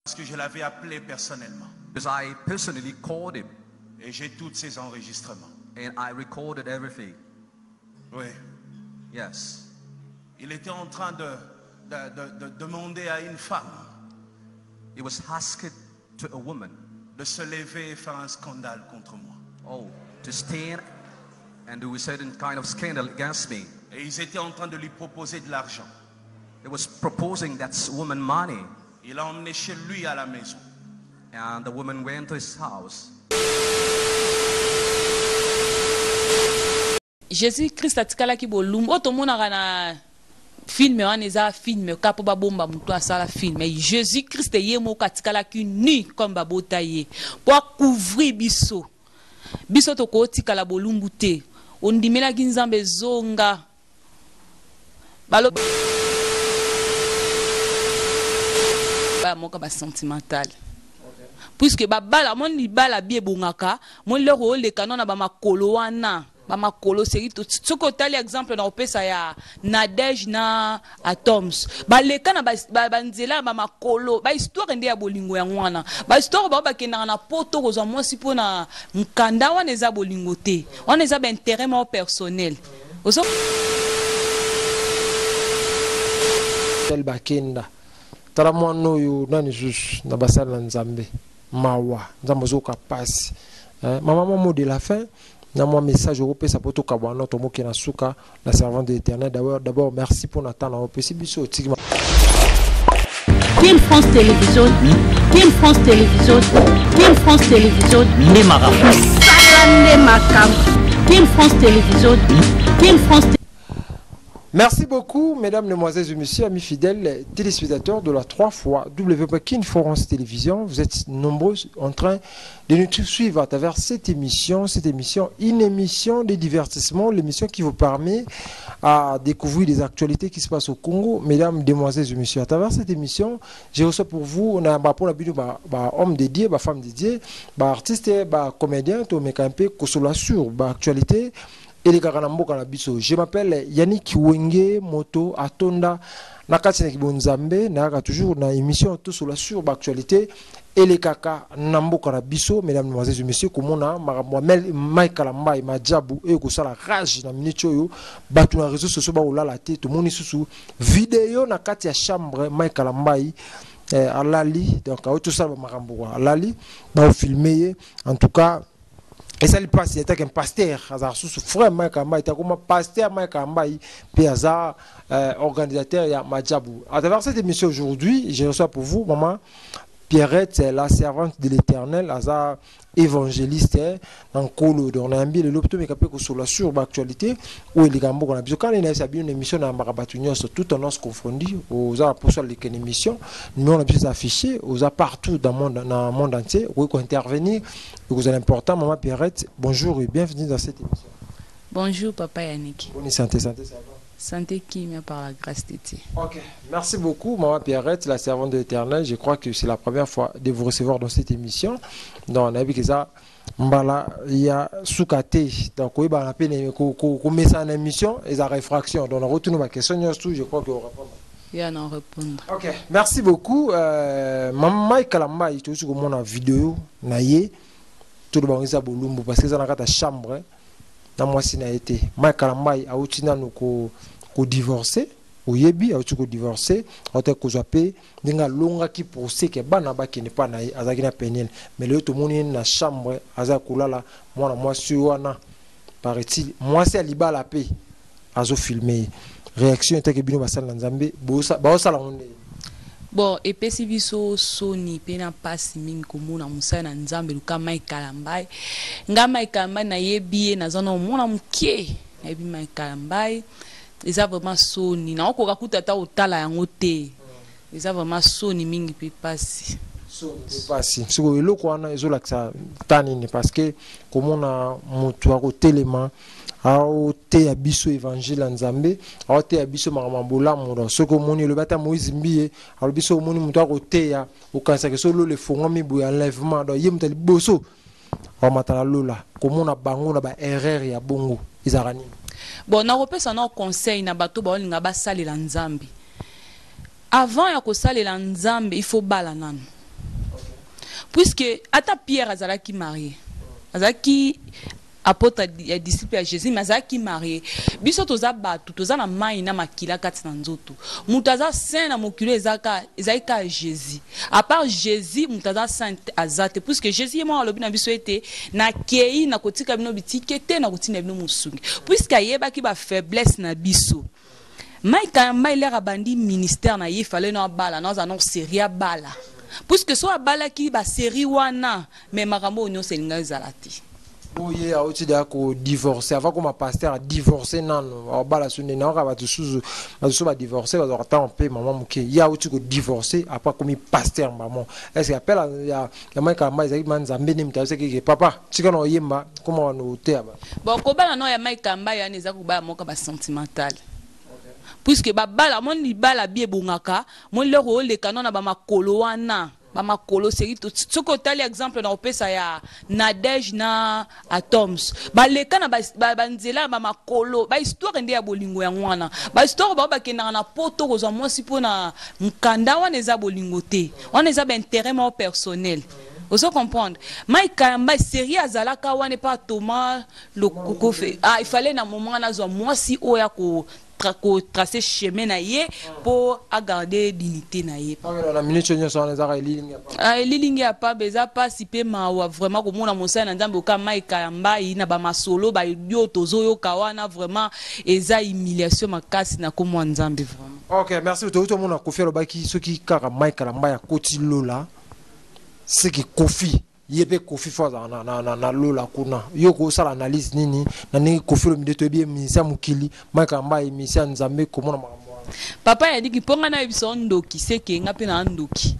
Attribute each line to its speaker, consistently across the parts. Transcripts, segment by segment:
Speaker 1: Parce que je l'avais appelé personnellement.
Speaker 2: Because I personally called him.
Speaker 1: Et j'ai tous ces enregistrements.
Speaker 2: And I recorded everything.
Speaker 1: Oui.
Speaker 2: Yes.
Speaker 1: Il était en train de demander à une femme.
Speaker 2: He was asked to a woman.
Speaker 1: De se lever et faire un scandale contre moi.
Speaker 2: Oh, to stand and do a certain kind of scandal against me.
Speaker 1: Et ils étaient en train de lui proposer de l'argent.
Speaker 2: He was proposing that woman money.
Speaker 1: Il l'a emmené chez lui à la maison.
Speaker 2: And the woman went to his house.
Speaker 3: Jésus-Christ atikala ki bolumbu otomonaka na filme wana eza filme kapo babomba mutu asala filme. Jésus-Christ ye moko atikala ki nu comme babota ye po couvrir biso tokotikala bolumbu te ondimela ki nzambe zonga balo ba moka ba sentimental. Puisque babala mon libala bie bongaka mon leur oleka na ba makolo wana ba makolo seri to soko tali exemple na opesa ya Nadège na Atoms ba leka na ba nzela ba makolo ba histoire nde ya bolingo ya ngwana ba histoire ba kenda na poto kozwa mwasi pona mkanda wana eza bolingo te wana eza ba intérêt mo personnel oso
Speaker 4: tel bakenda tala mwana oyo nani juste na basala na Nzambe mawa nzambe zoka pasi maman mot de la fin na moi message européen ça poto kabwana to moki na suka la servante de l'Éternel. D'abord merci pour Nathan au PC biso tigma
Speaker 5: Team France Télévision Team France Télévision Team France Télévision les marabouts salande makam Team France Télévision Team France.
Speaker 4: Merci beaucoup, mesdames, mesdemoiselles et messieurs, amis fidèles téléspectateurs de la 3 fois King France Télévision. Vous êtes nombreux en train de nous suivre à travers cette émission, une émission de divertissement, l'émission qui vous permet à découvrir les actualités qui se passent au Congo. Mesdames, mesdemoiselles et messieurs, à travers cette émission, j'ai reçu pour vous, on a pour la vidéo, homme dédié, femme dédiée, artiste, comédien, tout mais un peu consolation, actualité. Et les je m'appelle Yannick Wenge Moto Atonda Nakati Nzambe na toujours na émission tout sur la sur actualité et les kaka Namboka na biso mesdames mesdemoiselles et messieurs komona moi-même Mike Lambai Majabu et ko sala rage na minute yo batu na réseaux sociaux ba olala te to moni susu vidéo na kati ya chambre Mike Lambai alali donc tout ça ba makambo alali ba filmer en tout cas. Et ça lui passe, il était un pasteur, sous frère Mike Ambaï, il était comme pasteur Mike Ambaï, puis organisateur ya Madjabou. À travers cette émission aujourd'hui, je reçois pour vous, maman Pierrette, la servante de l'Éternel, Aza évangéliste, dans Kolo, on a un billet de l'opto, mais capé sur la sur l'actualité, où il est gambo qu'on a besoin. Quand il a une émission dans Marabatunios, tout en os confondu, aux a pour ça une émission, nous on a besoin d'afficher, aux a partout dans le monde entier, où il faut intervenir, vous êtes important, maman Pierrette, bonjour et bienvenue dans cette émission.
Speaker 3: Bonjour papa Yannick.
Speaker 4: Bonne santé, ça va?
Speaker 3: Santé qui me par la grâce de Dieu.
Speaker 4: Ok, merci beaucoup, maman Pierrette, la servante de l'Éternel. Je crois que c'est la première fois de vous recevoir dans cette émission. Donc, on a vu que ça, mbala, il y a soukate. Donc, oui, on a peine qu'on met ça en émission et ça réfraction. Donc, on retourne ma question, je crois qu'on répond.
Speaker 3: Il y a à répondre.
Speaker 4: Ok, merci beaucoup. Maman Kalamba, il y a aussi comme une vidéo, naïe, tout le monde est à Bolumbu parce que ça n'a pas de chambre. Na moi si na été Mike Kalambai a utina no ko divorcer au yebi a uti ko divorcer ote ko zape ninga longa ki procès ke bana ba ki ne pa na azaki na penel mais le tout moni na chambre aza kulala mwana mwasi wana paraît-il mwasi aliba la paix azo filmer réaction était que bino basala nzambe ba sala onde.
Speaker 3: Bon, et puis si biso soni pena pasi mingi komona musana nzambe luka Mike Kalambai nga Mike Kalambai na yebi na zona mona mukie na yebi Mike Kalambai eza vraiment soni na okoka kutata otala yango te eza vraiment soni mingi pe pasi
Speaker 4: pasi siko eloko wana ezola ksa tani parce que komona mutu ako telema aote abiso évangile en Nzambe aote abiso makambola modo soko moni le bata Moïse mbiye abiso moni mutu akote ya okanisa ke solo le fongo mibu ya enlèvement do yemta liboso o matala lola komona bango na ba erreur ya bongo izarani.
Speaker 3: Bon na repesa na conseil na bato ba olinga ba salela Nzambe avant ya ko salela Nzambe il faut bala nanu puisque ata Pierre azalaki marié azalaki apôtre ya disciple ya Jésus mais azalaki marié biso toza batu toza na mai na makila kati na nzoto mutu aza saint na mokilo ezalika Jésus à part Jésus mutu aza saint azate puisque Jésus ye mwa alobi na biso ete na kei na kotika bino bitike te na kotina bino musungi puisque ayebaki ba faiblesse na biso mai kamba ilera bandi ministère na ye fallait no bala no za no série bala puisque so bala ki ba série wana mais makambo onyo selinga ezalati
Speaker 4: oye auti da ko divorcer avant comme pasteur a divorcé nano bala sunne na ka ba tusuzu ba divorcer ba ata en paix maman muke ya auti ko divorcer après comme pasteur maman est-ce que appelle ya mai kamba ezaki manzambe ni mtase ke papa tika no yemba comment on te aba
Speaker 3: bon ko bala no ya mai kamba ya neza ko ba moka ba sentimental puisque babala mon libala bie bongaka mon lero le kanona ba makolo wana ba makolo seri to tsoko tali exemple na opesa ya Nadège na Atoms ba leka na ba nzela ba makolo ba histoire nde ya bolingo ya ngwana ba histoire ba kenda na poto ko zo mwasi pona mkanda wana eza bolingo te wana eza ba intérêt mo personnel. Vous comprendre? Maïka mba série azalaka wana pas Thomas le koko fait ah il fallait na moment na zo mwasi oya ko tracer chemin na ye pour garder dignité na ye.
Speaker 4: La minute on so na za lilinga pa.
Speaker 3: Ah lilinga pa beza pas si pe ma vraiment ko mona mosala na nzambe ka maika mbai na ba masolo ba yo tozo yo kawana vraiment eza humiliation makasi na ko mwa nzambe vraiment.
Speaker 4: OK, merci tout le monde a confié le baki ceux qui kara maika mba ya koti lola. C'est que Kofi yebe Kofi fa na lola kuna yoko sala analyse nini na ni Kofi lo mideto bien misa mukili maka mbai misa nzambe komona makambo
Speaker 3: papa ya diki ponga na biso ndoki seke ngape na ndoki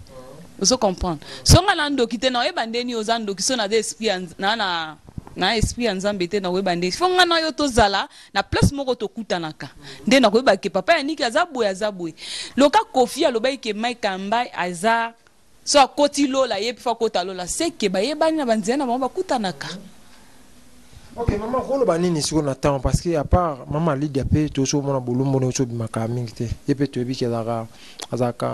Speaker 3: vous comprendre songa na ndoki te na ebandeni oza ndoki so na esprit na esprit nzambe te na webande fonga na yo tozala na place moko tokutanaka nde na koyeba ke papa ya niki azabwe loka Kofi alobai ke maika mbai aza so akoti lola yebi fa kota lola seke ba yebani na banzena ba kutanaka.
Speaker 4: OK maman ko lo banini siko na temps parce que à part maman Lydia pe to so mona bolumbo no so bimaka mingi te yepe to yebi ke azaka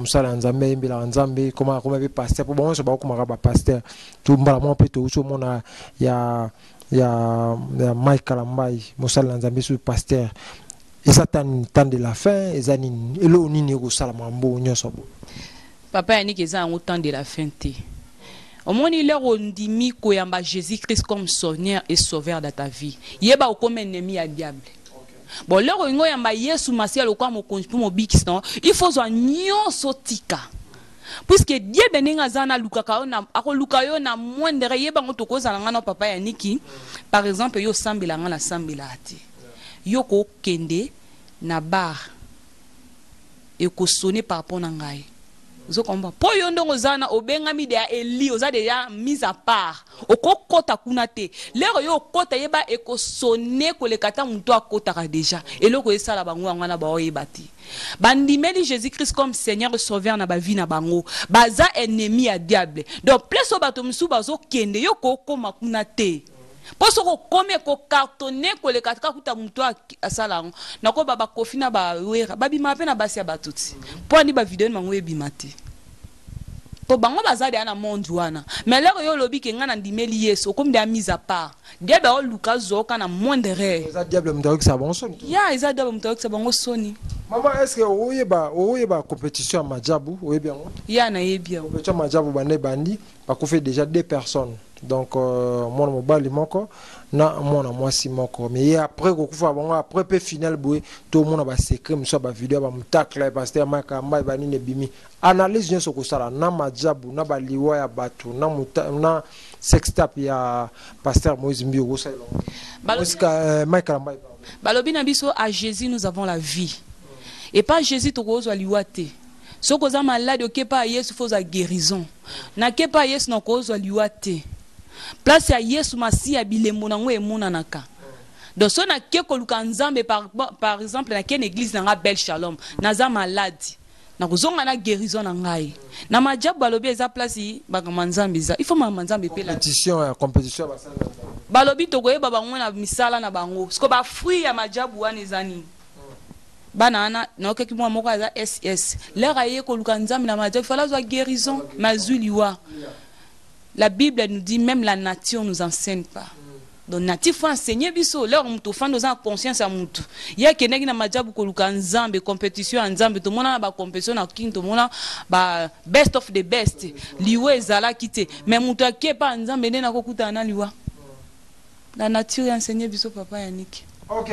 Speaker 4: musala nzambe mbila nzambe comment be pasteur pour bon so ba ko ba pasteur to mbala mo pe to so mona ya Michael Mbai musala nzambe so pasteur eza temps de la fin eza nini elo nini ko sala mambo nyoso.
Speaker 3: Papa yannick eza en temps de la fin te omoni leur ondimi koyamba Jésus-Christ comme Seigneur et sauveur de ta vie yeba comme ennemi à diable. Bon leur ngo yamba Yesu Masia lo kwa mokonzi pour mobikis non il faut zo nyonso tika puisque Dieu beninga zana lukaka na akoluka yo na moindre yeba ngoto kozala ngana papa yannick par exemple yo sambila ngana sambila ati yo ko kende na bar et ko sonner par rapport na ngai. Vous comprenez? Pour yondongo zana obengami de Eli oza déjà mise à part. Okokota kunate. Lero yo kota yeba eko sonner ko le kata muto akota déjà. Et loko esala bango ngana ba oyebati. Bandimeli Jésus-Christ comme Seigneur et Sauveur na ba vie na bango. Baza ennemi à diable. Donc place au bato musu bazo kende yo ko koma kunate. Poso ko kome ko cartonner ko le katika kuta muto asala ngo nako baba Kofi na ba wera babi mape na basi ya batuti po ni ba video mango ebimate to bango bazade ana monde wana mais lero yo lobi ke ngana ndimeli Yesu comme de mise à part diable o Lucas zoka na moindre
Speaker 4: eza diable mtawiki sa bon soni
Speaker 3: ya eza diable mtawiki sa bongo soni.
Speaker 4: Maman est-ce que oyeba compétition à Majabu oyebi yango
Speaker 3: ya na yebia
Speaker 4: compétition Majabu bande bandi ba ko fait déjà 2 personnes donc mon mobile moko na mona mwasi moko mais après ko kufa bango après pe final boy tout le monde ba secret mso ba vidéo ba mutakla pasteur maka mbai bani ne bimi analyse nyo soko sala na Majabu na ba liwa ya batu na sextap ya pasteur Moïse Mbio ko sala musika maka mbai
Speaker 3: balobi na biso à Jésus nous avons la vie et pas Jésus to ko zo liwate soko za malade okepa Yesu faut za guérison na kepa Yesu na ko zo liwate place ya Yesu Masia bilembo nango emonanaka donc so na ke koluka nzambe par exemple na ken église na Bel Shalom naza malade na kozonga na guérison na ngai na Majabu balobi eza place bakama nzambe eza il faut manzambe pe la
Speaker 4: compétition
Speaker 3: balobi to koyeba bango na misala na bango siko ba fruit ya Majabu wana ezani banana na okeki mwa moko aza SS lera ye koluka nzambe na Majabu fala zo guérison mazuli wa La Bible nous dit, même la nature ne nous enseigne pas. Donc, nature, il faut enseigner, biso. Là, on te fait dans conscience à moutou. Il y a quelqu'un qui n'a pas dit que Nzambe, compétition en Nzambe, tout le monde a une compétition en King, tout le monde a best of the best. Liwe, Zala, Kite. Mais moutou qui est pas Nzambe, il n'a pas de liwa. La nature est enseignée, biso, papa Yannick.
Speaker 4: Ok,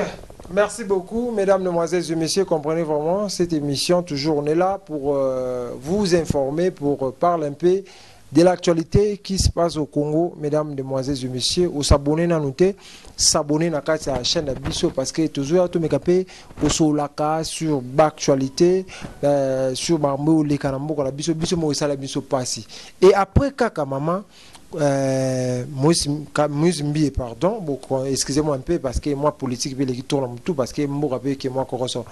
Speaker 4: merci beaucoup, mesdames, mesdemoiselles et messieurs. Comprenez vraiment cette émission. Toujours, on est là pour vous informer, pour parler un peu de l'actualité qui se passe au Congo, mesdames, mesdemoiselles et messieurs. Ou s'abonner à nous, s'abonner à la chaîne Bisso parce que toujours tout me capé au solaka sur l'actualité, sur Bambo, les Kanambo, la Bisso, Bisso, moi, ça la Bisso passe. Et après, Kaka Maman. Moïse Mbié, pardon, excusez-moi un peu parce que moi politique qui tourne tout parce que moi rappelle que moi correspond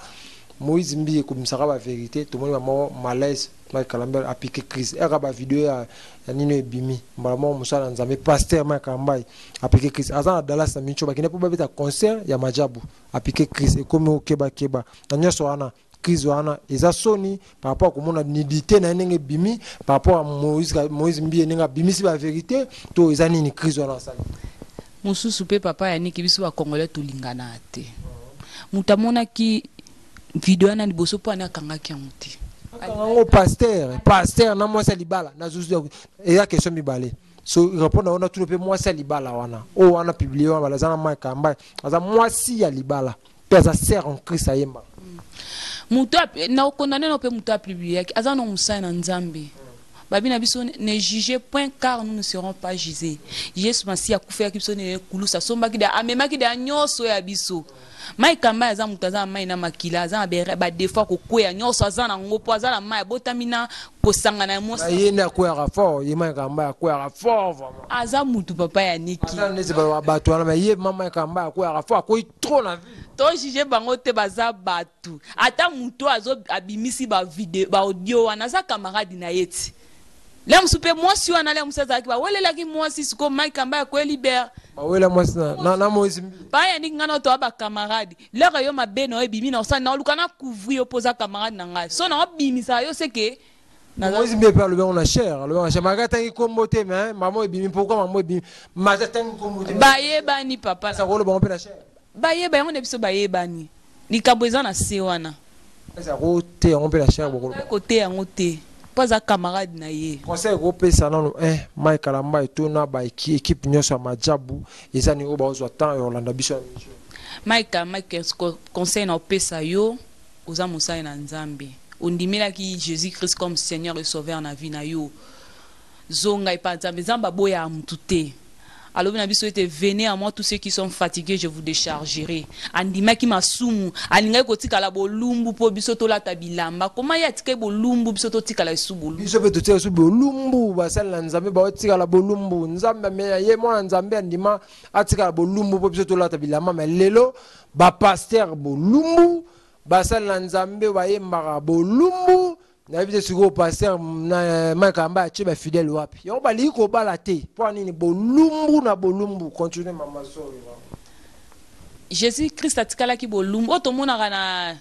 Speaker 4: Moïse Mbié comme ça la vérité tout le monde malaise Mike Kalambert a piqué crise et la vidéo à Nino Ebimi vraiment Moussa Nzambe pasteur Mike Kambai a piqué crise azan Dallas na Mincho qui n'est pas bête à concert ya Majabu a piqué crise et comme au Keba na nyoso ana crise wana eza soni par rapport à comment on a nidité na ndenge bimi par rapport à Moïse Mbié ninga bimi si la vérité to eza nini crise wana sala
Speaker 3: mususu pe papa Yannick biso ba congolais to lingana te mutamona ki vidéo na liboso po na kanga ki amuti
Speaker 4: kango pasteur na moi salibala na zuzu eza question mibale so répondre on a tout pe moi salibala wana o wana publié wana za na mai kamba za moi si ya libala pe za sert en Christ ayemba
Speaker 3: muto na condamné no pe muto a publié aza no musa na Nzambe babi na biso ne jugez point car nous ne serons pas jugés Jésus masi akufa ki biso ne kulusa somba ki da amema ki da nyoso ya biso mai kamba aza muto aza mai na makila aza ba defa ko kwea nyoso aza na ngopo aza na mai botamina ko sangana mosa
Speaker 4: yena kwera fort ye mai kamba kwera fort vraiment
Speaker 3: aza muto papa Yannick
Speaker 4: aza nezi ba bato wana ye mama kamba kwera fort ko trop na vie
Speaker 3: to juger bango te baza batu ata muto azo abimisi ba video ba audio wana za camarade na yeti là me soupe moi si on allait me ça qui va wele la ki moi si ko Mike Kamba ko libère
Speaker 4: ba wele moi na Moïse
Speaker 3: ba ya ni ngana to ba camarade là yo mabe no ebimi na ça na lukana couvrir opposa camarade na ngai so na obimisa yo c'est que
Speaker 4: Moïse Mbié perd le on a cher magata ki kombote mais maman ebimi pourquoi maman ebimi magata ki kombote
Speaker 3: ba ye bani papa
Speaker 4: ça rôle bon pe la cher
Speaker 3: ba ye ba on ebiso ba ye bani ni kabweza na se wana
Speaker 4: ça rote on pe la cher beaucoup
Speaker 3: côté yango te pas à camarade na ye
Speaker 4: conseil européen ça non Mike Kalamba et tout na ba équipe nyoso Majabu ezani o ba ozo temps Orlando biso
Speaker 3: Mike conseil na pesa yo oza musai na Nzambe ondimela ki Jésus-Christ comme Seigneur et Sauveur na vie na yo zonga ipa Nzambe Nzamba boya mutute. Alors, venez à moi tous ceux qui sont fatigués, je vous déchargerai. Andima ki masumu, aninga ko tika la bolumbu po bisoto la tabilamba. Comment ya tika bolumbu bisoto tika la subulu?
Speaker 4: Bisoto tika su bolumbu basal na Nzambe ba tika la bolumbu. Nzambe me ye mo Nzambe andima atika la bolumbu po bisoto la tabilamba mais lelo ba pasteur bolumbu basal na Nzambe ba yemba bolumbu. Na vie sur le pasteur na makamba tcheba fidèle wapi yo bali ko balate pour nini bolumbu na bolumbu continuer mama sori
Speaker 3: Jésus Christ atikala ki bolumbu otomona kana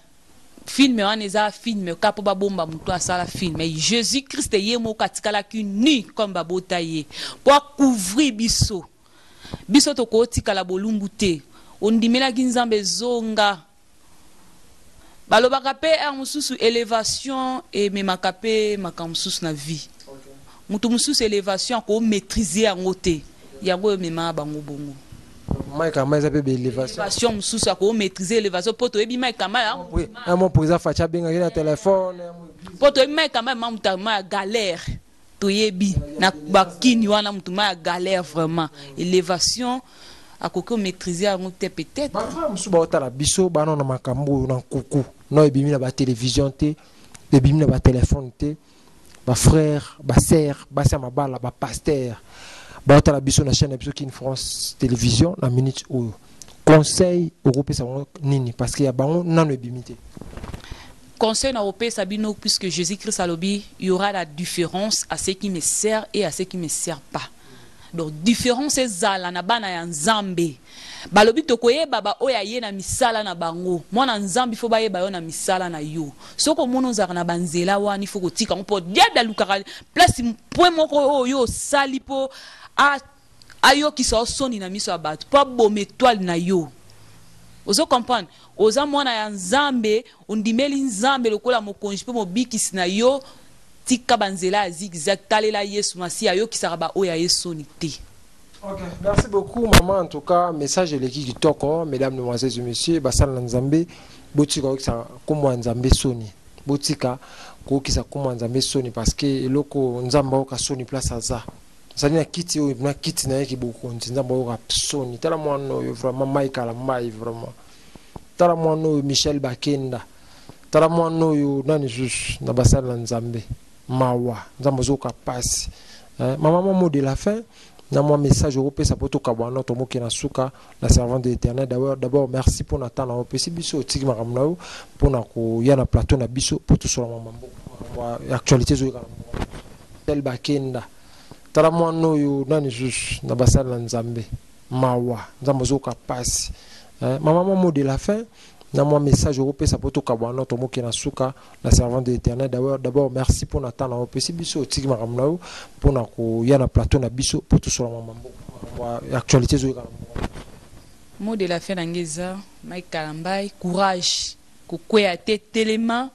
Speaker 3: film wana eza film kapo ba bomba mutu asala film mais Jésus Christ ye mo katikala ki nu comme babota ye pour couvrir biso to ko tikala bolumbu te ondimela ki Nzambe zonga balobaka pe mususu élévation et memaka pe makamsusu na vie mutu mususu élévation ko maîtriser yango te yango mema bango bongo
Speaker 4: Mike Kamba za pe élévation
Speaker 3: mususu ko maîtriser élévation poto ebi Mike Kamba
Speaker 4: mon président facha benga na téléphone
Speaker 3: poto ebi Mike Kamba mamuta ma galère to yebi na bakini wana mutu ma galère vraiment élévation à quoi maîtriser à monter peut-être.
Speaker 4: Bah frère, monsieur Baotala biso banon na makambo na kuku. Non ebimi na ba télévision te, ebimi na ba téléphone te. Ba frère, ba sœur, ba sa mabala, ba pasteur. Baotala biso na chaîne biso King France Télévision na minute oyo. Conseil européen ça nini parce qu'il y a bango nanu ebimi te.
Speaker 3: Conseil européen sabino puisque Jésus-Christ a lobby, il y aura la différence à ce qui me sert et à ce qui me sert pas. donc différence ezala na bana ya nzambe balobi tokoyeba ba oya ye na misala na bango mwana nzambe fo bayeba yo na misala na yo soko mono zaka na banzela wani fo kotika mpo diable alukaka place point moko oyo sali po ayo kiso soni na miso abatu po bom étoile na yo ozo comprendre oza mwana ya nzambe undimeli nzambe lokola mokonji po mobikisi na yo tika banzela zigzag talela Yesu masi ayo kisaka ba oya Yesu ni te.
Speaker 4: Ok, merci beaucoup maman. En tout cas, message de l'équipe du Toko, mesdames, mesdemoiselles et messieurs, Basal Nzambe, Botika Okisa Komo Nzambe Soni, Botika Kokisa Komo Nzambe Soni parce que loko Nzamba Oka Soni place Aza. Ça n'a quitté ou n'a quitté n'a qui beaucoup Nzamba Oka Soni. Tala moi no vraiment Michael Mai vraiment. Tala moi no Michel Bakenda. Tala moi no yo nani juste na Basal Nzambe. Mawa Nzamba Zoka passe. Maman mot de la fin. Moi message européen ça peut tout kabwana tomo ki na suka la servante de l'Éternel d'abord merci pour Nathan na opesi biso tiki makamnao pour na ko ya na plateau na biso pour tout sur mambo actualité zo tel bakenda tala mwana yo nani juste na basala nzambe mawa nzambo zo ka passe maman mot de la fin na moi message européen ça peut tout kabwana tomo ki na suka la servante de l'Éternel d'abord merci pour Nathan na opesi biso tiki makamnao pour na ko ya na plateau na biso pour tout sur mambo actualité zo
Speaker 3: mot de la fin ngeza Mike Kalambai courage kokwea te telema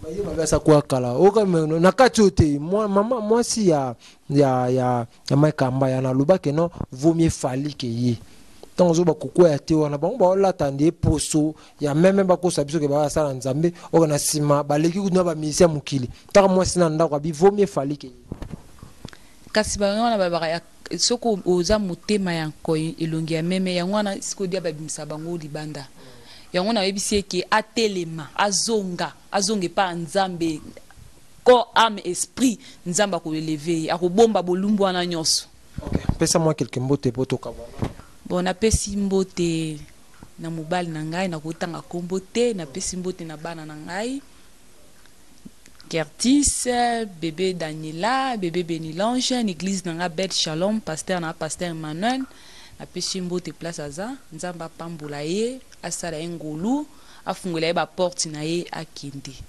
Speaker 4: baye babasa kwa kala oka nakati ote moi si ya Mike Kalambai na lobake non vaut mieux fali que ye tant zo ba kokwea te wana ba la tande poso ya même ba ko sabiso ke ba sala nzambe oka na sima baleki kuna ba misia mukili taka moi sina ndako abi vaut mieux fali que ye
Speaker 3: kasi ba ngona ba ya soko oza motema ya nkoyi elongi ya meme yango wana siko dia babimisa bango libanda yango na yebisi ke atelema azonge pa nzambe corps âme esprit nzamba ko lever akobomba bolumbu wana nyonso.
Speaker 4: OK, pesa moi quelques mbote poto kabana
Speaker 3: bon na pesi mbote na mobali na ngai na kotanga kombote na pesi mbote na bana na ngai Gertis, bébé Daniela, bébé Benilange, l'église nanga Beth Shalom, pasteur Emmanuel, na peshimbo te place aza, nzamba pambula ye, asala ngolu, afungula ba porte na ye akindi.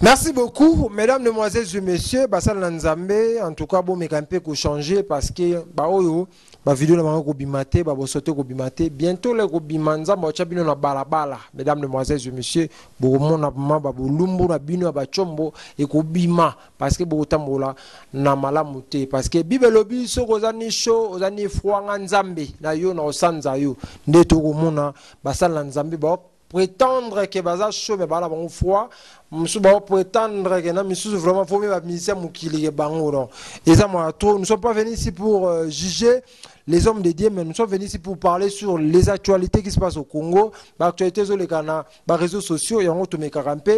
Speaker 4: Merci beaucoup, mesdames, demoiselles et messieurs. Basal Nzambe, en tout cas, bon, mais quand même changer parce que bah oyo, bah vidéo na mango bimate, bah bosote ko bimate. Bientôt les ko bimanza, bah chabino na balabala. Mesdames, demoiselles et messieurs, bo mon na ma bah bolumbu na bino ba chombo et ko bima parce que bo tambola na malamuté parce que bibelobi so kozani show, ozani froanga Nzambe na yo na osanza yo. Ndeto ko mona basal Nzambe ba prétendre que baza chaud mais bala bon froid monsieur ba prétendre que na monsieur vraiment faut même ministère mukili bango non et ça moi nous sommes pas venus ici pour juger les hommes de Dieu mais nous sommes venus ici pour parler sur les actualités qui se passent au Congo actualités sur les canaux réseaux sociaux et en autre mais carampe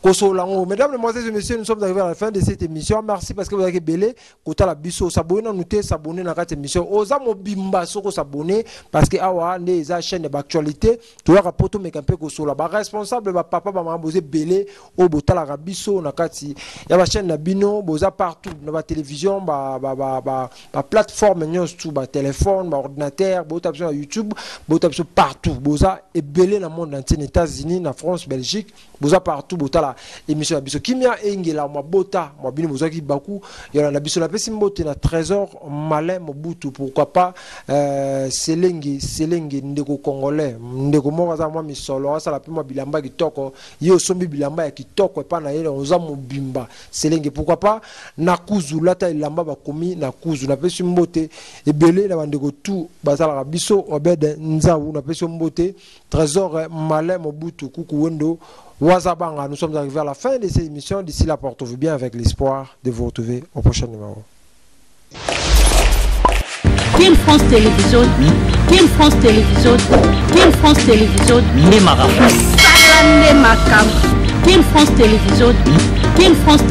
Speaker 4: kosolango. Mesdames, mesdemoiselles et messieurs, nous sommes arrivés à la fin de cette émission. Merci parce que vous avez belé kota la biso s'abonner na noter s'abonner na cette émission oza mobimba soko s'abonner parce que awa ne za chaîne d'actualité tu as poto mais campé kosola ba responsable ba papa ba mamboze belé o botala rabiso na kati ya ba chaîne na bino boza partout na ba télévision ba plateforme nyos tout ba téléphone ba ordinateur bo tapso YouTube bo tapso partout boza et belé na monde entier aux États-Unis na France Belgique boza partout botala émission na biso kimia engela mabota mabino boza ki baku ya na biso la pesi mbote na trésor malin mobutu pourquoi pas selenge ndeko congolais ndeko moko za mwa misolo asa la pima bilamba kitoko yo sombi bilamba ya kitoko epa na yele oza mobimba selenge pourquoi pas na kuzu lata ilamba bakomi na kuzu na pesi mbote ebele na bandeko tout bazala biso obede nzawu na pesi mbote trésor malin mobutu kuku wendo Wazabanga. Nous sommes arrivés à la fin de cette émission. D'ici là, portez-vous bien avec l'espoir de vous retrouver au prochain numéro.
Speaker 5: Team France Télévision, Team France Télévision, Team France Télévision, Team France Télévision, Team France